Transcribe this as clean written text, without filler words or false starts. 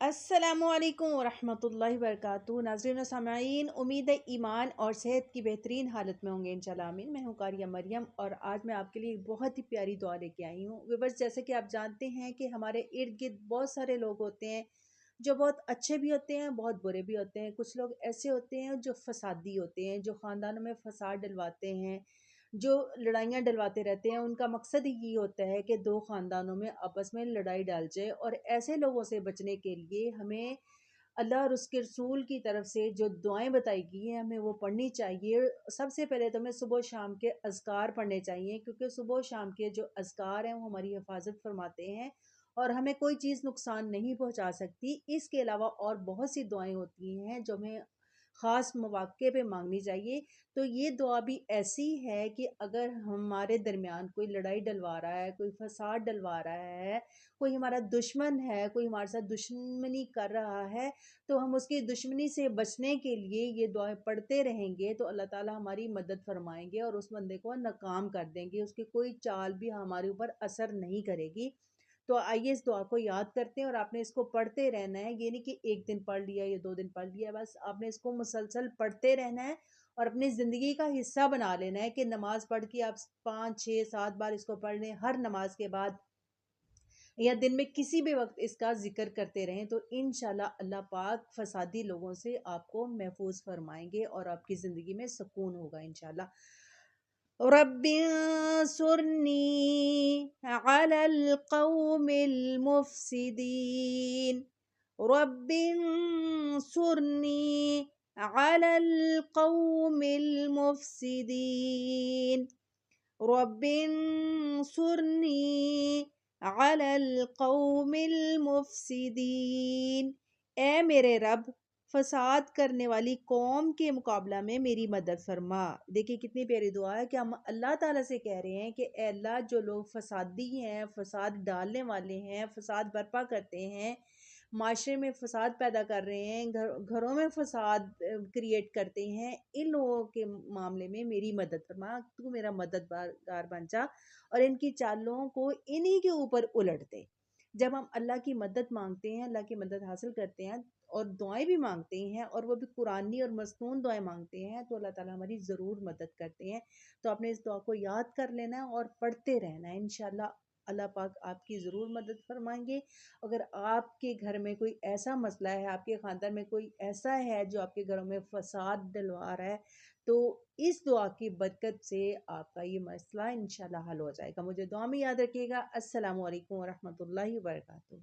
अस्सलामुअलैकुम वरहमतुल्लाहि वबरकातुहू। नाज़रीन व सामईन, उम्मीद है ईमान और सेहत की बेहतरीन हालत में होंगे इंशाल्लाह आमीन। मैं हूँ कारिया मरियम और आज मैं आपके लिए एक बहुत ही प्यारी दुआ लेके आई हूँ। व्यूअर्स, जैसे कि आप जानते हैं कि हमारे इर्द गिर्द बहुत सारे लोग होते हैं जो बहुत अच्छे भी होते हैं, बहुत बुरे भी होते हैं। कुछ लोग ऐसे होते हैं जो फसादी होते हैं, जो ख़ानदानों में फसाद डलवाते हैं, जो लड़ाइयाँ डलवाते रहते हैं। उनका मकसद ही ये होता है कि दो ख़ानदानों में आपस में लड़ाई डाल जाए। और ऐसे लोगों से बचने के लिए हमें अल्लाह और उसके रसूल की तरफ से जो दुआएं बताई गई हैं हमें वो पढ़नी चाहिए। सबसे पहले तो हमें सुबह शाम के अज़कार पढ़ने चाहिए, क्योंकि सुबह शाम के जो अज़कार हैं वो हमारी हिफाजत फरमाते हैं और हमें कोई चीज़ नुकसान नहीं पहुंचा सकती। इसके अलावा और बहुत सी दुआएं होती हैं जो हमें ख़ास मौक़े पे मांगनी चाहिए। तो ये दुआ भी ऐसी है कि अगर हमारे दरमियान कोई लड़ाई डलवा रहा है, कोई फसाद डलवा रहा है, कोई हमारा दुश्मन है, कोई हमारे साथ दुश्मनी कर रहा है, तो हम उसकी दुश्मनी से बचने के लिए ये दुआएं पढ़ते रहेंगे तो अल्लाह ताला हमारी मदद फरमाएंगे और उस बंदे को नाकाम कर देंगे। उसकी कोई चाल भी हमारे ऊपर असर नहीं करेगी। तो आइए इस दुआ को याद करते हैं और आपने इसको पढ़ते रहना है। ये नहीं कि एक दिन पढ़ लिया या 2 दिन पढ़ लिया, बस आपने इसको मुसलसल पढ़ते रहना है और अपनी ज़िंदगी का हिस्सा बना लेना है कि नमाज पढ़ के आप 5 6 7 बार इसको पढ़ लें। हर नमाज के बाद या दिन में किसी भी वक्त इसका जिक्र करते रहें तो इंशाल्लाह अल्लाह पाक फसादी लोगों से आपको महफूज फरमाएंगे और आपकी ज़िंदगी में सुकून होगा इंशाल्लाह। रब्बिंसुरनी अलल कौमिल मुफसिदीन, रब्बिंसुरनी अलल कौमिल मुफसिदीन, रब्बिंसुरनी अलल कौमिल मुफसिदीन। ए मेरे रब, फसाद करने वाली कौम के मुकाबला में मेरी मदद फरमा। देखिए कितनी प्यारी दुआ है कि हम अल्लाह ताला से कह रहे हैं कि ए अल्लाह, जो लोग फसादी हैं, फसाद डालने वाले हैं, फसाद बर्पा करते हैं, माशरे में फसाद पैदा कर रहे हैं, घरों में फसाद क्रिएट करते हैं, इन लोगों के मामले में मेरी मदद फरमा। तू मेरा मददगार बन जा और इनकी चालों को इन्हीं के ऊपर उलट दे। जब हम अल्लाह की मदद मांगते हैं, अल्लाह की मदद हासिल करते हैं और दुआएं भी मांगते हैं और वो भी कुरानी और मसनून दुआएं मांगते हैं तो अल्लाह ताला हमारी ज़रूर मदद करते हैं। तो आपने इस दुआ को याद कर लेना है और पढ़ते रहना है। इंशाल्लाह अल्लाह पाक आपकी ज़रूर मदद फरमाएंगे। अगर आपके घर में कोई ऐसा मसला है, आपके ख़ानदान में कोई ऐसा है जो आपके घरों में फसाद डलवा रहा है, तो इस दुआ की बरकत से आपका ये मसला इंशाल्लाह हल हो जाएगा। मुझे दुआ में याद रखिएगा। अस्सलामु अलैकुम वरहमतुल्लाहि वबरकातुहू।